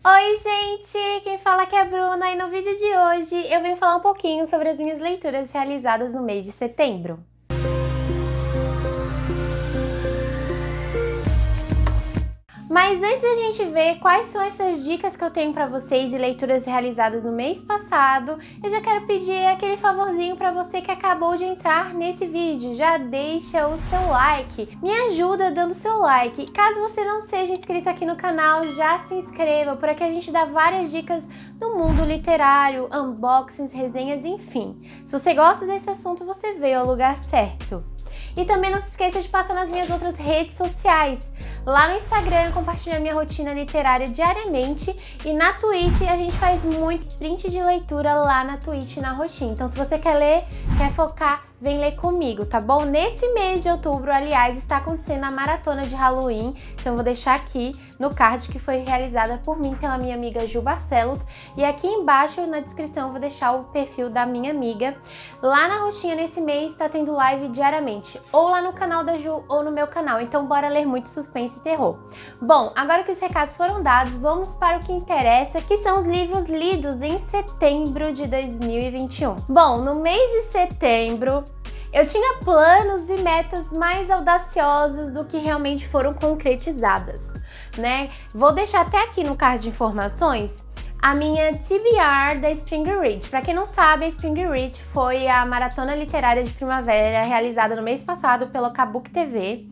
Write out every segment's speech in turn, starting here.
Oi, gente! Quem fala aqui é a Bruna e no vídeo de hoje eu venho falar um pouquinho sobre as minhas leituras realizadas no mês de setembro. Mas antes da gente ver quais são essas dicas que eu tenho para vocês e leituras realizadas no mês passado, eu já quero pedir aquele favorzinho para você que acabou de entrar nesse vídeo. Já deixa o seu like, me ajuda dando seu like. Caso você não seja inscrito aqui no canal, já se inscreva, por aqui a gente dá várias dicas do mundo literário, unboxings, resenhas, enfim. Se você gosta desse assunto, você veio ao lugar certo. E também não se esqueça de passar nas minhas outras redes sociais. Lá no Instagram eu compartilho a minha rotina literária diariamente e na Twitch a gente faz muito sprint de leitura lá na Twitch, na rotina. Então se você quer ler, quer focar, vem ler comigo, tá bom? Nesse mês de outubro, aliás, está acontecendo a maratona de Halloween, então eu vou deixar aqui no card que foi realizada por mim, pela minha amiga Ju Barcelos, e aqui embaixo na descrição eu vou deixar o perfil da minha amiga. Lá na rotina nesse mês está tendo live diariamente, ou lá no canal da Ju ou no meu canal, então bora ler muito suspense e terror. Bom, agora que os recados foram dados, vamos para o que interessa, que são os livros lidos em setembro de 2021. Bom, no mês de setembro, eu tinha planos e metas mais audaciosos do que realmente foram concretizadas, né? Vou deixar até aqui no card de informações a minha TBR da Spring Read. Para quem não sabe, a Spring Read foi a maratona literária de primavera realizada no mês passado pela Kabuki TV.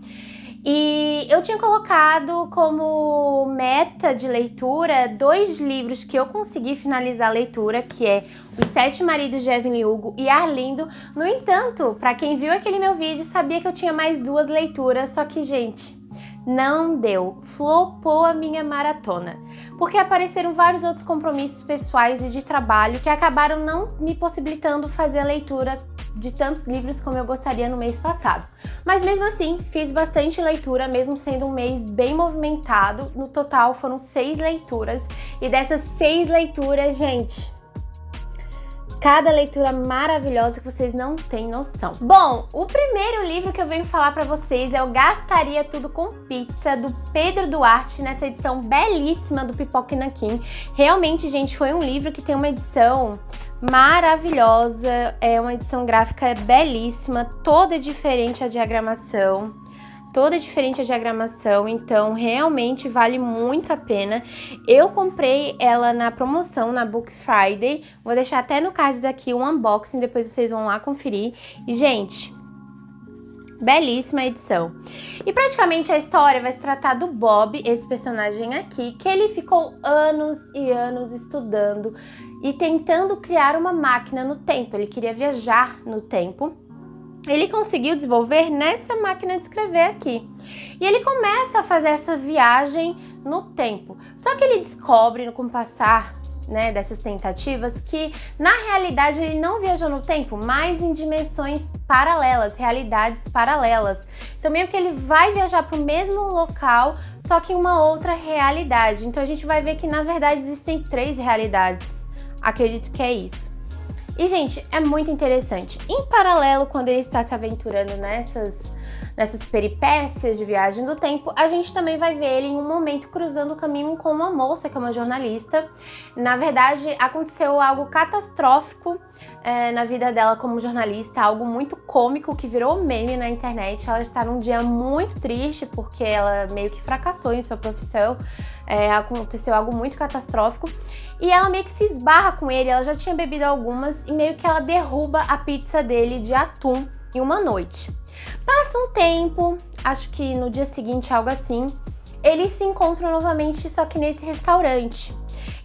E eu tinha colocado como meta de leitura 2 livros que eu consegui finalizar a leitura, que é Os 7 Maridos de Evelyn Hugo e Arlindo. No entanto, para quem viu aquele meu vídeo, sabia que eu tinha mais 2 leituras, só que, gente, não deu, flopou a minha maratona, porque apareceram vários outros compromissos pessoais e de trabalho que acabaram não me possibilitando fazer a leitura de tantos livros como eu gostaria no mês passado. Mas mesmo assim, fiz bastante leitura, mesmo sendo um mês bem movimentado. No total foram 6 leituras, e dessas 6 leituras, gente, cada leitura maravilhosa que vocês não têm noção. Bom, o primeiro livro que eu venho falar pra vocês é o Gastaria Tudo com Pizza, do Pedro Duarte, nessa edição belíssima do Pipoca e Nanquim. Realmente, gente, foi um livro que tem uma edição maravilhosa, é uma edição gráfica belíssima, toda diferente a diagramação. Então realmente vale muito a pena. Eu comprei ela na promoção, na Book Friday. Vou deixar até no card daqui um unboxing, depois vocês vão lá conferir. E, gente, belíssima edição. E praticamente a história vai se tratar do Bob, esse personagem aqui, que ele ficou anos e anos estudando e tentando criar uma máquina no tempo. Ele queria viajar no tempo. Ele conseguiu desenvolver nessa máquina de escrever aqui. E ele começa a fazer essa viagem no tempo. Só que ele descobre, com o passar, né, dessas tentativas, que na realidade ele não viajou no tempo, mas em dimensões paralelas, realidades paralelas. Então meio que ele vai viajar para o mesmo local, só que em uma outra realidade. Então a gente vai ver que na verdade existem 3 realidades. Acredito que é isso. E, gente, é muito interessante. Em paralelo, quando ele está se aventurando nessas peripécias de viagem do tempo, a gente também vai ver ele em um momento cruzando o caminho com uma moça, que é uma jornalista. Na verdade, aconteceu algo catastrófico na vida dela como jornalista, algo muito cômico que virou meme na internet. Ela está num dia muito triste porque ela meio que fracassou em sua profissão. Aconteceu algo muito catastrófico e ela meio que se esbarra com ele. Ela já tinha bebido algumas e meio que ela derruba a pizza dele de atum em uma noite. Passa um tempo, acho que no dia seguinte, algo assim, eles se encontram novamente, só que nesse restaurante.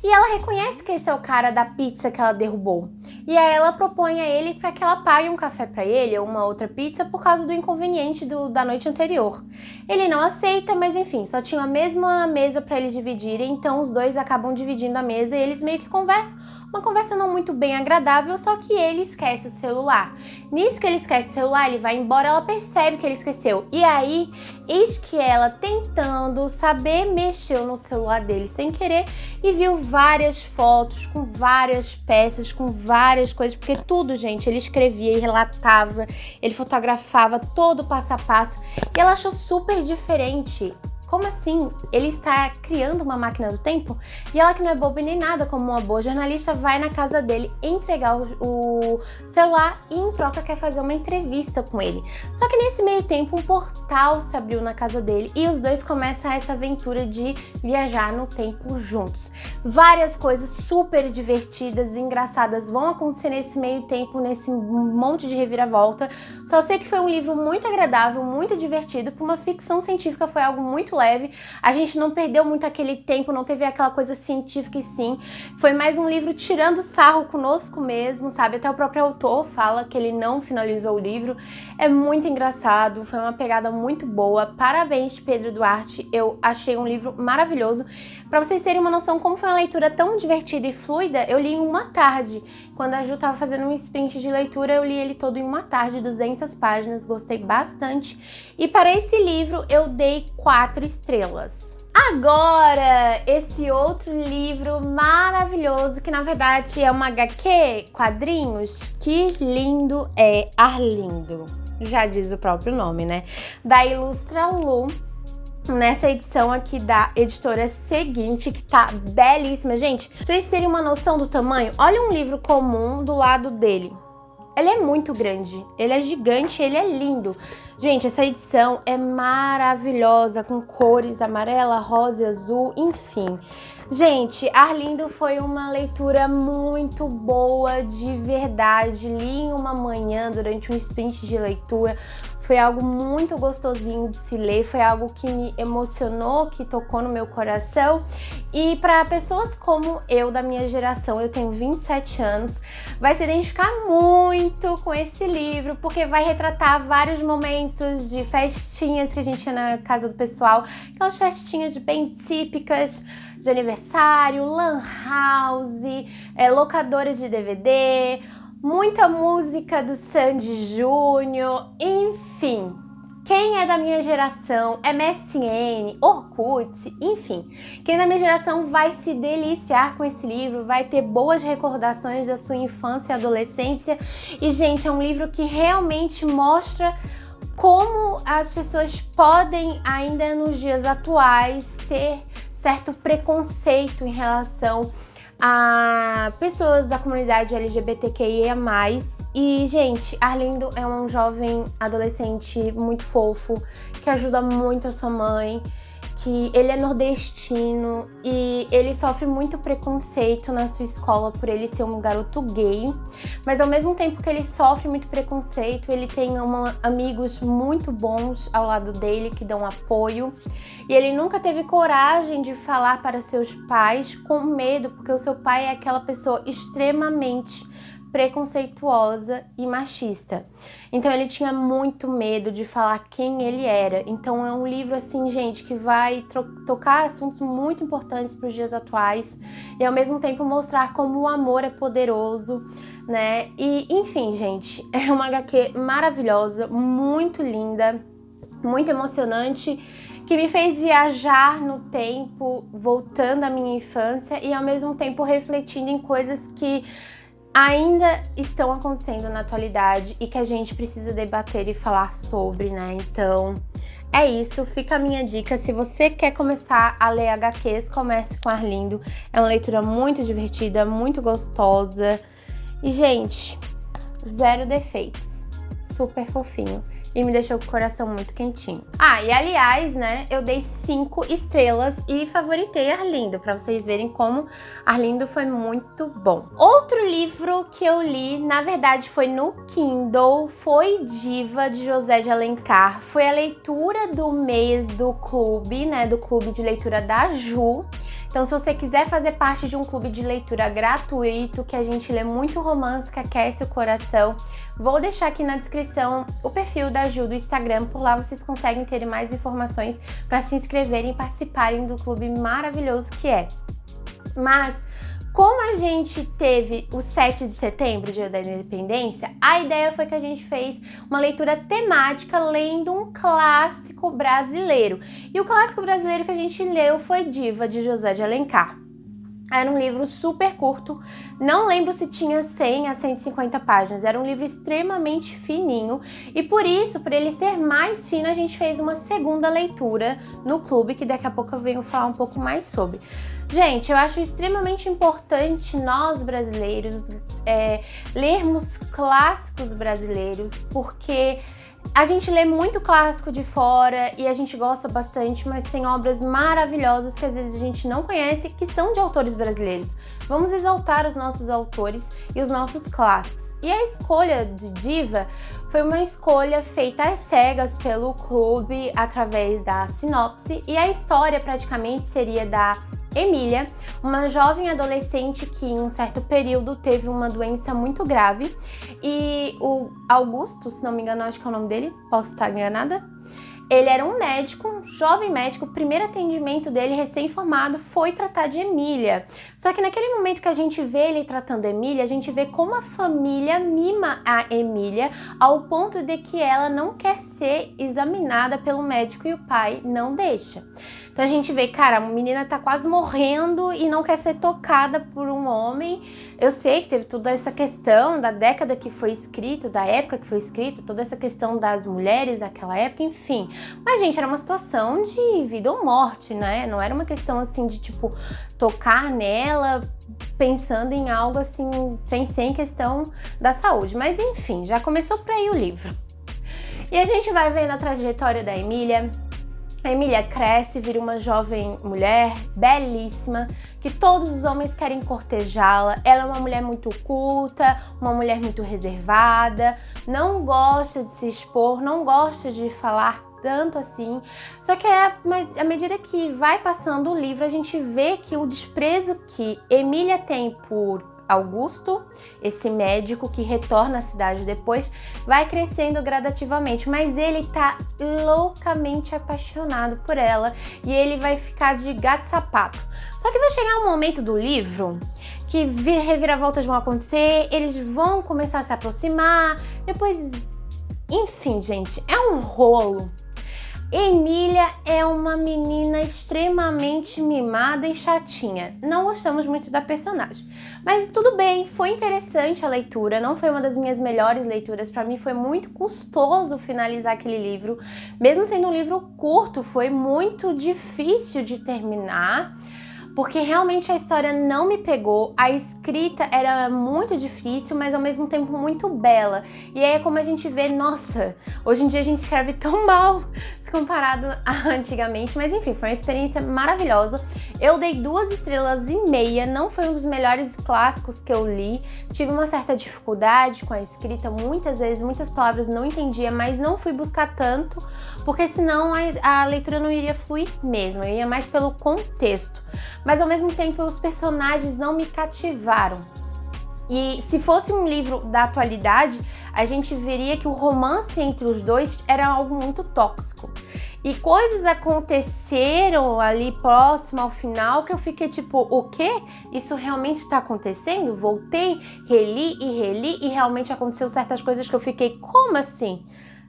E ela reconhece que esse é o cara da pizza que ela derrubou. E aí ela propõe a ele para que ela pague um café para ele ou uma outra pizza por causa do inconveniente da noite anterior. Ele não aceita, mas enfim, só tinha a mesma mesa para eles dividirem, então os dois acabam dividindo a mesa e eles meio que conversam. Uma conversa não muito bem agradável, só que ele esquece o celular. Nisso que ele esquece o celular, ele vai embora, ela percebe que ele esqueceu. E aí, eis que ela, tentando saber, mexeu no celular dele sem querer e viu várias fotos com várias peças, com várias coisas, porque tudo, gente, ele escrevia e relatava, ele fotografava todo o passo a passo. E ela achou super diferente como assim? Ele está criando uma máquina do tempo? E ela, que não é boba nem nada, como uma boa jornalista, vai na casa dele entregar o celular e em troca quer fazer uma entrevista com ele. Só que nesse meio tempo um portal se abriu na casa dele e os dois começam essa aventura de viajar no tempo juntos. Várias coisas super divertidas e engraçadas vão acontecer nesse meio tempo, nesse monte de reviravolta. Só sei que foi um livro muito agradável, muito divertido. Para uma ficção científica foi algo muito leve. A gente não perdeu muito aquele tempo, não teve aquela coisa científica e sim. Foi mais um livro tirando sarro conosco mesmo, sabe? Até o próprio autor fala que ele não finalizou o livro. É muito engraçado, foi uma pegada muito boa. Parabéns, Pedro Duarte. Eu achei um livro maravilhoso. Para vocês terem uma noção como foi uma leitura tão divertida e fluida, eu li em uma tarde. Quando a Ju estava fazendo um sprint de leitura, eu li ele todo em uma tarde, 200 páginas, gostei bastante. E para esse livro eu dei 4 estrelas. Agora, esse outro livro maravilhoso, que na verdade é uma HQ, quadrinhos, que lindo é Arlindo. Já diz o próprio nome, né? Da Ilustra Lu. Nessa edição aqui da editora seguinte, que tá belíssima. Gente, pra vocês terem uma noção do tamanho, olha um livro comum do lado dele. Ele é muito grande, ele é gigante, ele é lindo. Gente, essa edição é maravilhosa, com cores amarela, rosa e azul, enfim. Gente, Arlindo foi uma leitura muito boa, de verdade. Li em uma manhã, durante um sprint de leitura. Foi algo muito gostosinho de se ler, foi algo que me emocionou, que tocou no meu coração. E para pessoas como eu, da minha geração, eu tenho 27 anos, vai se identificar muito com esse livro, porque vai retratar vários momentos de festinhas que a gente ia na casa do pessoal, aquelas festinhas bem típicas de aniversário, lan house, locadoras de DVD, muita música do Sandy Júnior, enfim. Quem é da minha geração, MSN, Orkut, enfim. Quem é da minha geração vai se deliciar com esse livro, vai ter boas recordações da sua infância e adolescência. E, gente, é um livro que realmente mostra como as pessoas podem, ainda nos dias atuais, ter certo preconceito em relação a pessoas da comunidade LGBTQIA+. E, gente, Arlindo é um jovem adolescente muito fofo, que ajuda muito a sua mãe, que ele é nordestino e ele sofre muito preconceito na sua escola por ele ser um garoto gay, mas ao mesmo tempo que ele sofre muito preconceito, ele tem amigos muito bons ao lado dele que dão apoio, e ele nunca teve coragem de falar para seus pais com medo, porque o seu pai é aquela pessoa extremamente preconceituosa e machista. Então ele tinha muito medo de falar quem ele era. Então é um livro assim, gente, que vai tocar assuntos muito importantes para os dias atuais e ao mesmo tempo mostrar como o amor é poderoso, né? E enfim, gente, é uma HQ maravilhosa, muito linda, muito emocionante, que me fez viajar no tempo, voltando à minha infância e ao mesmo tempo refletindo em coisas que ainda estão acontecendo na atualidade e que a gente precisa debater e falar sobre, né? Então, é isso, fica a minha dica. Se você quer começar a ler HQs, comece com Arlindo. É uma leitura muito divertida, muito gostosa. E, gente, 0 defeitos. Super fofinho. E me deixou com o coração muito quentinho. E aliás, né, eu dei 5 estrelas e favoritei Arlindo, pra vocês verem como Arlindo foi muito bom. Outro livro que eu li, na verdade foi no Kindle, foi Diva, de José de Alencar. Foi a leitura do mês do clube, né, do clube de leitura da Ju. Então, se você quiser fazer parte de um clube de leitura gratuito, que a gente lê muito romance, que aquece o coração, vou deixar aqui na descrição o perfil da Ju do Instagram. Por lá vocês conseguem ter mais informações para se inscreverem e participarem do clube maravilhoso que é. Mas, como a gente teve o 7 de setembro, Dia da Independência, a ideia foi que a gente fez uma leitura temática lendo um clássico brasileiro. E o clássico brasileiro que a gente leu foi Diva, de José de Alencar. Era um livro super curto, não lembro se tinha 100 a 150 páginas, era um livro extremamente fininho e por isso, por ele ser mais fino, a gente fez uma segunda leitura no clube, que daqui a pouco eu venho falar um pouco mais sobre. Gente, eu acho extremamente importante nós brasileiros lermos clássicos brasileiros, porque a gente lê muito clássico de fora e a gente gosta bastante, mas tem obras maravilhosas que às vezes a gente não conhece, que são de autores brasileiros. Vamos exaltar os nossos autores e os nossos clássicos. E a escolha de Diva foi uma escolha feita às cegas pelo clube através da sinopse, e a história praticamente seria da Emília, uma jovem adolescente que em um certo período teve uma doença muito grave, e o Augusto, se não me engano, acho que é o nome dele, posso estar enganada, ele era um médico, um jovem médico, o primeiro atendimento dele, recém-formado, foi tratar de Emília. Só que naquele momento que a gente vê ele tratando Emília, a gente vê como a família mima a Emília ao ponto de que ela não quer ser examinada pelo médico e o pai não deixa. Então a gente vê, cara, a menina tá quase morrendo e não quer ser tocada por um homem. Eu sei que teve toda essa questão da década que foi escrita, da época que foi escrita, toda essa questão das mulheres daquela época, enfim. Mas, gente, era uma situação de vida ou morte, né? Não era uma questão, assim, de, tipo, tocar nela pensando em algo, assim, sem questão da saúde. Mas, enfim, já começou por aí o livro. E a gente vai vendo a trajetória da Emília. A Emília cresce, vira uma jovem mulher belíssima, que todos os homens querem cortejá-la. Ela é uma mulher muito culta, uma mulher muito reservada, não gosta de se expor, não gosta de falar tanto assim. Só que à medida que vai passando o livro, a gente vê que o desprezo que Emília tem por Augusto, esse médico que retorna à cidade depois, vai crescendo gradativamente, mas ele tá loucamente apaixonado por ela e ele vai ficar de gato e sapato. Só que vai chegar um momento do livro que reviravoltas vão acontecer, eles vão começar a se aproximar, depois, enfim, gente, é um rolo. Emília é uma menina extremamente mimada e chatinha. Não gostamos muito da personagem. Mas tudo bem, foi interessante a leitura. Não foi uma das minhas melhores leituras. Para mim foi muito custoso finalizar aquele livro. Mesmo sendo um livro curto, foi muito difícil de terminar, porque realmente a história não me pegou, a escrita era muito difícil, mas ao mesmo tempo muito bela. E aí é como a gente vê, nossa, hoje em dia a gente escreve tão mal se comparado a antigamente, mas enfim, foi uma experiência maravilhosa. Eu dei 2,5 estrelas, não foi um dos melhores clássicos que eu li, tive uma certa dificuldade com a escrita, muitas vezes, muitas palavras não entendia, mas não fui buscar tanto, porque senão a leitura não iria fluir mesmo, eu ia mais pelo contexto. Mas ao mesmo tempo os personagens não me cativaram. E se fosse um livro da atualidade, a gente veria que o romance entre os dois era algo muito tóxico. E coisas aconteceram ali próximo ao final que eu fiquei tipo, o quê? Isso realmente está acontecendo? Voltei, reli e realmente aconteceu certas coisas que eu fiquei, como assim?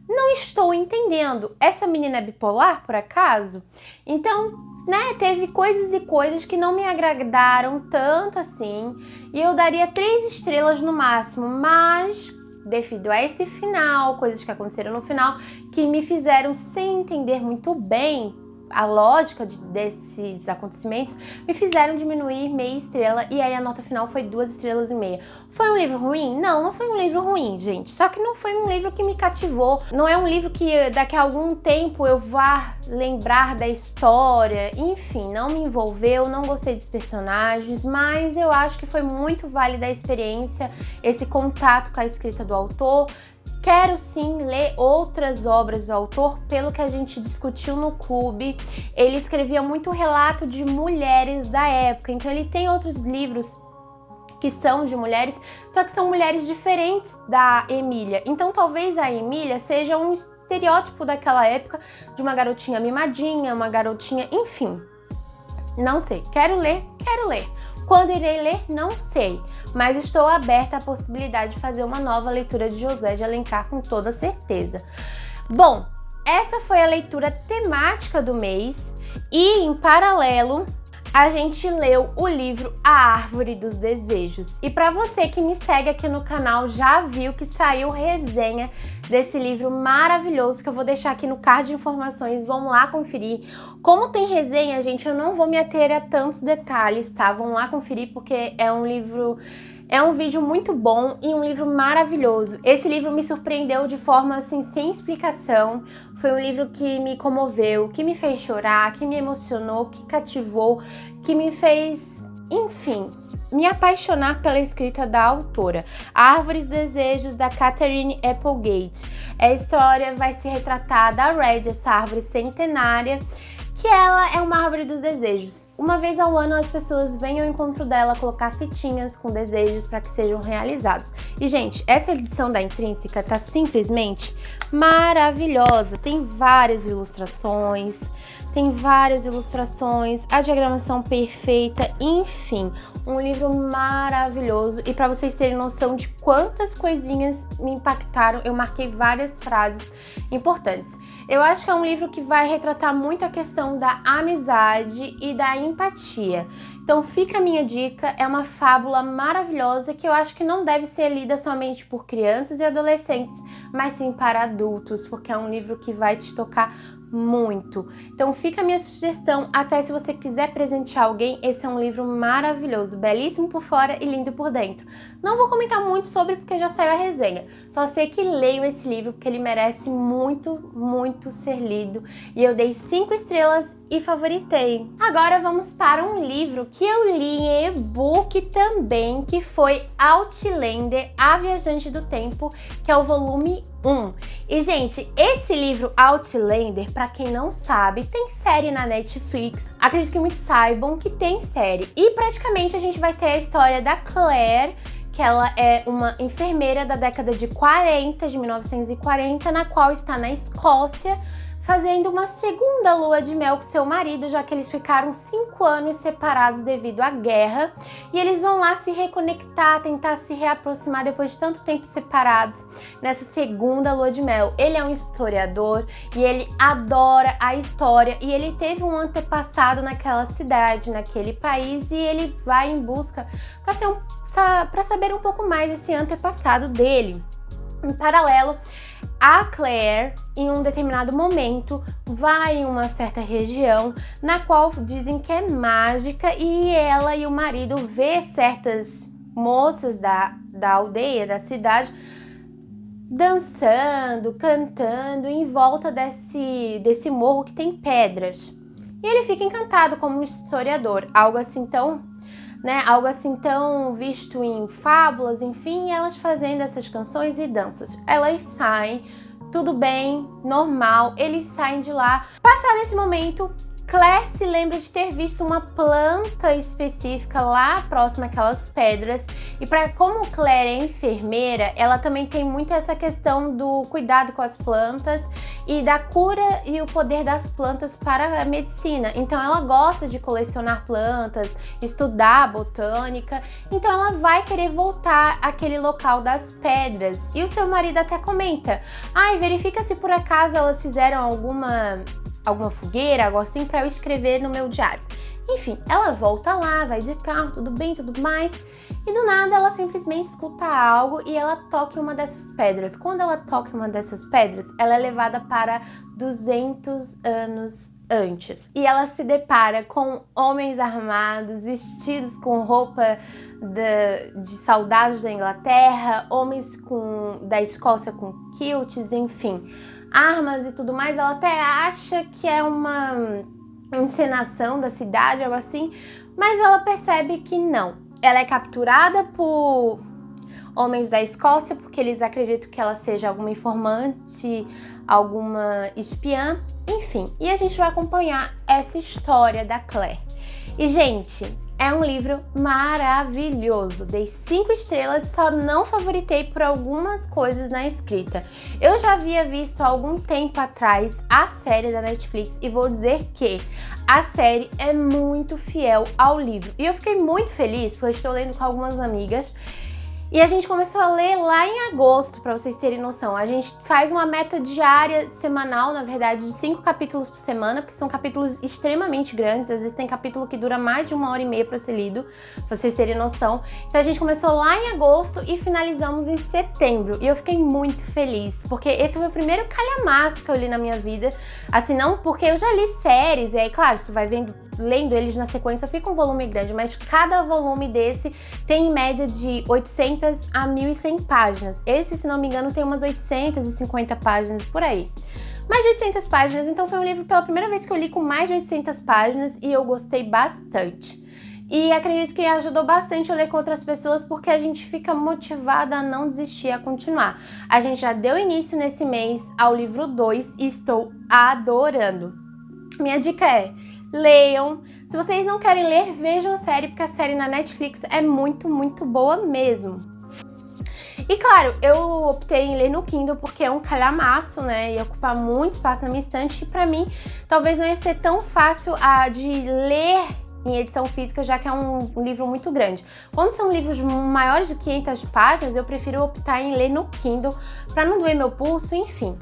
Não estou entendendo. Essa menina é bipolar, por acaso? Então, né, teve coisas e coisas que não me agradaram tanto assim, e eu daria 3 estrelas no máximo, mas devido a esse final, coisas que aconteceram no final, que me fizeram, sem entender muito bem a lógica desses acontecimentos, me fizeram diminuir meia estrela, e aí a nota final foi 2,5 estrelas. Foi um livro ruim? Não, não foi um livro ruim, gente. Só que não foi um livro que me cativou. Não é um livro que daqui a algum tempo eu vá lembrar da história. Enfim, não me envolveu, não gostei dos personagens, mas eu acho que foi muito válida a experiência, esse contato com a escrita do autor. Quero sim ler outras obras do autor, pelo que a gente discutiu no clube. Ele escrevia muito relato de mulheres da época, então ele tem outros livros que são de mulheres, só que são mulheres diferentes da Emília. Então talvez a Emília seja um estereótipo daquela época, de uma garotinha mimadinha, uma garotinha, enfim. Não sei, quero ler, quero ler. Quando irei ler, não sei, mas estou aberta à possibilidade de fazer uma nova leitura de José de Alencar com toda certeza. Bom, essa foi a leitura temática do mês e, em paralelo, a gente leu o livro A Árvore dos Desejos. E para você que me segue aqui no canal já viu que saiu resenha desse livro maravilhoso que eu vou deixar aqui no card de informações, vão lá conferir. Como tem resenha, gente, eu não vou me ater a tantos detalhes, tá? Vão lá conferir porque é um vídeo muito bom e um livro maravilhoso. Esse livro me surpreendeu de forma assim, sem explicação. Foi um livro que me comoveu, que me fez chorar, que me emocionou, que cativou, que me fez, enfim, me apaixonar pela escrita da autora. Árvores dos Desejos, da Katherine Applegate. A história vai se retratar da Red, essa árvore centenária, que ela é uma árvore dos desejos. Uma vez ao ano as pessoas vêm ao encontro dela colocar fitinhas com desejos para que sejam realizados. E gente, essa edição da Intrínseca tá simplesmente maravilhosa. Tem várias ilustrações, a diagramação perfeita, enfim, um livro maravilhoso. E para vocês terem noção de quantas coisinhas me impactaram, eu marquei várias frases importantes. Eu acho que é um livro que vai retratar muito a questão da amizade e da empatia. Então fica a minha dica, é uma fábula maravilhosa que eu acho que não deve ser lida somente por crianças e adolescentes, mas sim para adultos, porque é um livro que vai te tocar muito. Então fica a minha sugestão, até se você quiser presentear alguém, esse é um livro maravilhoso, belíssimo por fora e lindo por dentro. Não vou comentar muito sobre porque já saiu a resenha, só sei que leiam esse livro porque ele merece muito, muito ser lido e eu dei 5 estrelas e favoritei. Agora vamos para um livro que eu li em e-book também, que foi Outlander, A Viajante do Tempo, que é o volume 1. E, gente, esse livro Outlander, pra quem não sabe, tem série na Netflix. Acredito que muitos saibam que tem série. E praticamente a gente vai ter a história da Claire, que ela é uma enfermeira da década de 40, de 1940, na qual está na Escócia, fazendo uma segunda lua de mel com seu marido, já que eles ficaram 5 anos separados devido à guerra. E eles vão lá se reconectar, tentar se reaproximar depois de tanto tempo separados nessa segunda lua de mel. Ele é um historiador e ele adora a história e ele teve um antepassado naquela cidade, naquele país, e ele vai em busca para saber um pouco mais desse antepassado dele. Em paralelo, a Claire, em um determinado momento, vai em uma certa região na qual dizem que é mágica e ela e o marido vê certas moças da aldeia, da cidade, dançando, cantando em volta desse morro que tem pedras. E ele fica encantado como um historiador, algo assim tão visto em fábulas, enfim, elas fazendo essas canções e danças. Elas saem, tudo bem, normal, eles saem de lá. Passado esse momento, Claire se lembra de ter visto uma planta específica lá próxima àquelas pedras. E como Claire é enfermeira, ela também tem muito essa questão do cuidado com as plantas e da cura e o poder das plantas para a medicina. Então ela gosta de colecionar plantas, estudar botânica. Então ela vai querer voltar àquele local das pedras. E o seu marido até comenta: verifica se por acaso elas fizeram alguma fogueira, algo assim, para eu escrever no meu diário. Enfim, ela volta lá, vai de carro, tudo bem, tudo mais, e do nada ela simplesmente escuta algo e ela toca em uma dessas pedras. Quando ela toca em uma dessas pedras, ela é levada para 200 anos antes. E ela se depara com homens armados, vestidos com roupa de soldados da Inglaterra, homens da Escócia com kilts, enfim, armas e tudo mais. Ela até acha que é uma encenação da cidade, algo assim, mas ela percebe que não. Ela é capturada por homens da Escócia porque eles acreditam que ela seja alguma informante, alguma espiã, enfim. E a gente vai acompanhar essa história da Claire. E, gente, é um livro maravilhoso. Dei 5 estrelas, só não favoritei por algumas coisas na escrita. Eu já havia visto há algum tempo atrás a série da Netflix e vou dizer que a série é muito fiel ao livro. E eu fiquei muito feliz porque eu estou lendo com algumas amigas E a gente começou a ler lá em agosto, pra vocês terem noção. A gente faz uma meta diária, semanal, na verdade, de 5 capítulos por semana, porque são capítulos extremamente grandes. Às vezes tem capítulo que dura mais de 1h30 pra ser lido, pra vocês terem noção. Então a gente começou lá em agosto e finalizamos em setembro. E eu fiquei muito feliz, porque esse foi o primeiro calhamaço que eu li na minha vida. Assim, não porque eu já li séries, e aí, claro, se tu vai lendo eles na sequência, fica um volume grande, mas cada volume desse tem em média de 800 a 1.100 páginas. Esse, se não me engano, tem umas 850 páginas por aí. Mais de 800 páginas, então foi um livro pela primeira vez que eu li com mais de 800 páginas e eu gostei bastante. E acredito que ajudou bastante eu ler com outras pessoas, porque a gente fica motivada a não desistir, a continuar. A gente já deu início nesse mês ao livro 2 e estou adorando. Minha dica é: leiam. Se vocês não querem ler, vejam a série, porque a série na Netflix é muito, muito boa mesmo. E claro, eu optei em ler no Kindle porque é um calhamaço, né? Ia ocupar muito espaço na minha estante e pra mim talvez não ia ser tão fácil de ler em edição física, já que é um livro muito grande. Quando são livros maiores de 500 páginas, eu prefiro optar em ler no Kindle pra não doer meu pulso, enfim.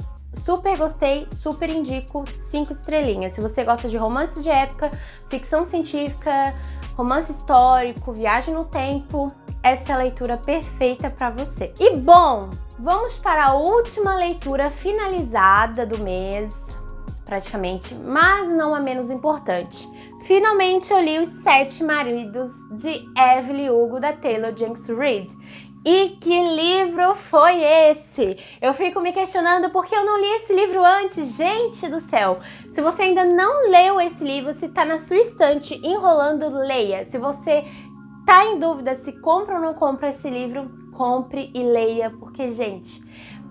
Super gostei, super indico, 5 estrelinhas. Se você gosta de romance de época, ficção científica, romance histórico, viagem no tempo, essa é a leitura perfeita para você. E bom, vamos para a última leitura finalizada do mês, praticamente, mas não a menos importante. Finalmente eu li Os 7 Maridos de Evelyn Hugo, da Taylor Jenkins Reid. E que livro foi esse? Eu fico me questionando porque eu não li esse livro antes, gente do céu. Se você ainda não leu esse livro, se tá na sua estante enrolando, leia. Se você tá em dúvida se compra ou não compra esse livro, compre e leia, porque, gente,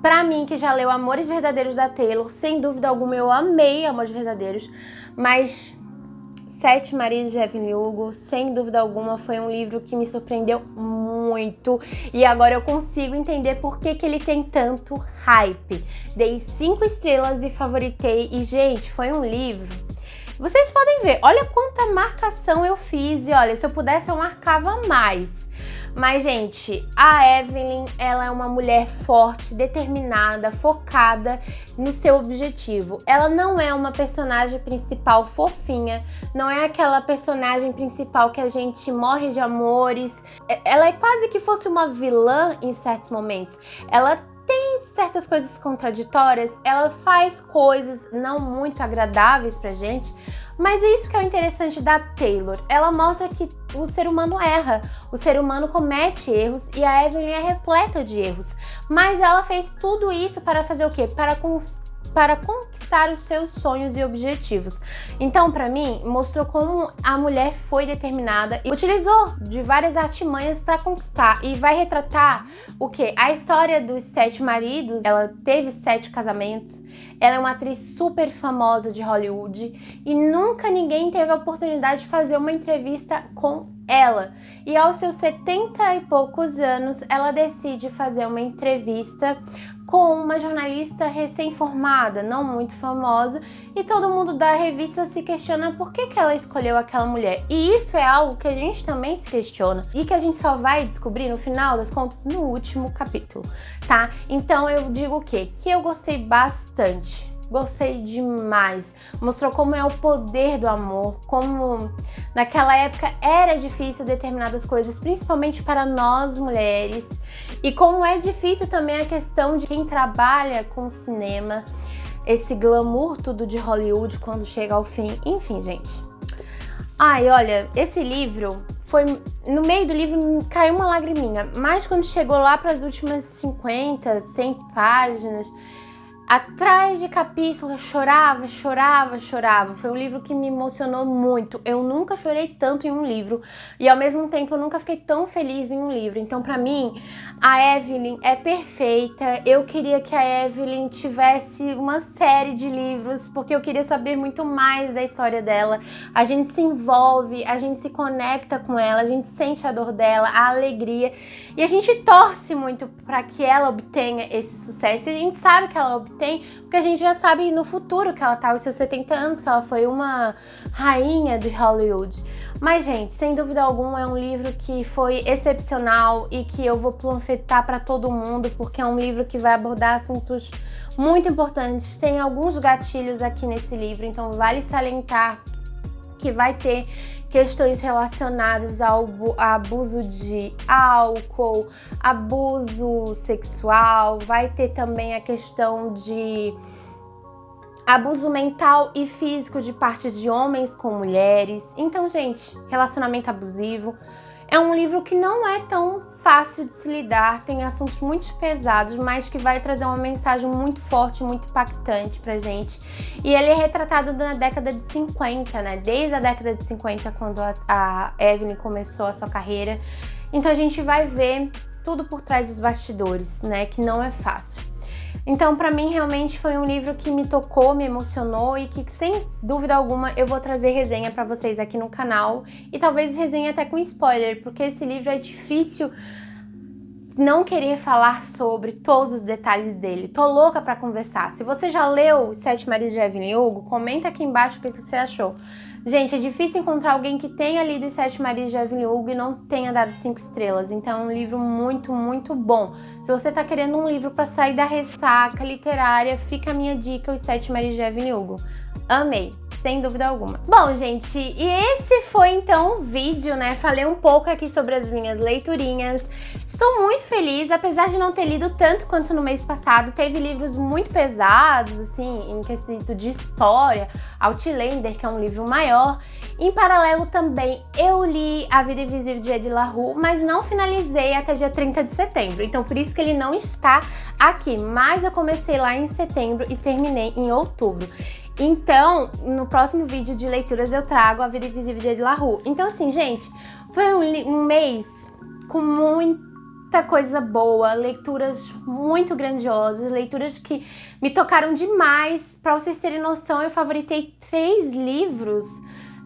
pra mim que já leu Amores Verdadeiros da Taylor, sem dúvida alguma eu amei Amores Verdadeiros, mas 7 Maridos de Evelyn Hugo, sem dúvida alguma, foi um livro que me surpreendeu muito e agora eu consigo entender por que ele tem tanto hype. Dei 5 estrelas e favoritei e, gente, foi um livro... Vocês podem ver, olha quanta marcação eu fiz e olha, se eu pudesse eu marcava mais. Mas, gente, a Evelyn, ela é uma mulher forte, determinada, focada no seu objetivo. Ela não é uma personagem principal fofinha, não é aquela personagem principal que a gente morre de amores. Ela é quase que fosse uma vilã em certos momentos. Ela tem certas coisas contraditórias, ela faz coisas não muito agradáveis pra gente, mas é isso que é o interessante da Taylor. Ela mostra que o ser humano erra, o ser humano comete erros e a Evelyn é repleta de erros. Mas ela fez tudo isso para fazer o quê? Para conquistar os seus sonhos e objetivos. Então, para mim, mostrou como a mulher foi determinada e utilizou de várias artimanhas para conquistar. E vai retratar o quê? A história dos 7 maridos. Ela teve 7 casamentos. Ela é uma atriz super famosa de Hollywood e nunca ninguém teve a oportunidade de fazer uma entrevista com ela. E aos seus 70 e poucos anos, ela decide fazer uma entrevista com uma jornalista recém-formada, não muito famosa, e todo mundo da revista se questiona por que ela escolheu aquela mulher. E isso é algo que a gente também se questiona e que a gente só vai descobrir no final das contas no último capítulo, tá? Então eu digo o quê? Que eu gostei bastante. Gostei demais. Mostrou como é o poder do amor, como naquela época era difícil determinadas coisas, principalmente para nós mulheres, e como é difícil também a questão de quem trabalha com cinema, esse glamour tudo de Hollywood quando chega ao fim. Enfim, gente. Ai, olha, esse livro foi... No meio do livro caiu uma lagriminha, mas quando chegou lá para as últimas 50, 100 páginas... Atrás de capítulo, eu chorava. Foi um livro que me emocionou muito. Eu nunca chorei tanto em um livro e, ao mesmo tempo, eu nunca fiquei tão feliz em um livro. Então, pra mim, a Evelyn é perfeita. Eu queria que a Evelyn tivesse uma série de livros, porque eu queria saber muito mais da história dela. A gente se envolve, a gente se conecta com ela, a gente sente a dor dela, a alegria. E a gente torce muito para que ela obtenha esse sucesso. E a gente sabe que ela obtém, porque a gente já sabe no futuro que ela tá aos seus 70 anos, que ela foi uma rainha de Hollywood. Mas, gente, sem dúvida alguma é um livro que foi excepcional e que eu vou panfletar para todo mundo, porque é um livro que vai abordar assuntos muito importantes. Tem alguns gatilhos aqui nesse livro, então vale salientar que vai ter questões relacionadas ao abuso de álcool, abuso sexual, vai ter também a questão de abuso mental e físico de partes de homens com mulheres. Então, gente, relacionamento abusivo é um livro que não é tão fácil de se lidar, tem assuntos muito pesados, mas que vai trazer uma mensagem muito forte, muito impactante pra gente. E ele é retratado na década de 50, né? Desde a década de 50, quando a Evelyn começou a sua carreira. Então a gente vai ver tudo por trás dos bastidores, né? Que não é fácil. Então, pra mim, realmente foi um livro que me tocou, me emocionou e que, sem dúvida alguma, eu vou trazer resenha pra vocês aqui no canal. E talvez resenha até com spoiler, porque esse livro é difícil não querer falar sobre todos os detalhes dele. Tô louca pra conversar. Se você já leu Os Sete Maridos de Evelyn Hugo, comenta aqui embaixo o que você achou. Gente, é difícil encontrar alguém que tenha lido Os Sete Maridos de Evelyn Hugo e não tenha dado 5 estrelas. Então é um livro muito, muito bom. Se você tá querendo um livro pra sair da ressaca literária, fica a minha dica, Os Sete Maridos de Evelyn Hugo. Amei, sem dúvida alguma. Bom, gente, e esse foi então o vídeo, né? Falei um pouco aqui sobre as minhas leiturinhas. Estou muito feliz, apesar de não ter lido tanto quanto no mês passado. Teve livros muito pesados, assim, em quesito de história. Outlander, que é um livro maior. Em paralelo também, eu li A Vida Invisível de Ed La Rue, mas não finalizei até dia 30 de setembro. Então, por isso que ele não está aqui. Mas eu comecei lá em setembro e terminei em outubro. Então, no próximo vídeo de leituras eu trago A Vida Invisível de Ed La Rue. Então, assim, gente, foi um mês com muita coisa boa, leituras muito grandiosas, leituras que me tocaram demais. Para vocês terem noção, eu favoritei 3 livros,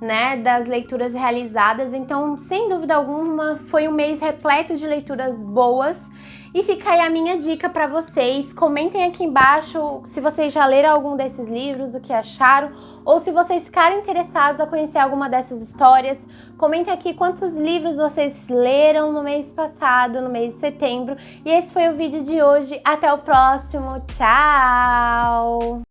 né, das leituras realizadas. Então, sem dúvida alguma, foi um mês repleto de leituras boas. E fica aí a minha dica para vocês. Comentem aqui embaixo se vocês já leram algum desses livros, o que acharam, ou se vocês ficarem interessados a conhecer alguma dessas histórias. Comentem aqui quantos livros vocês leram no mês passado, no mês de setembro. E esse foi o vídeo de hoje. Até o próximo. Tchau!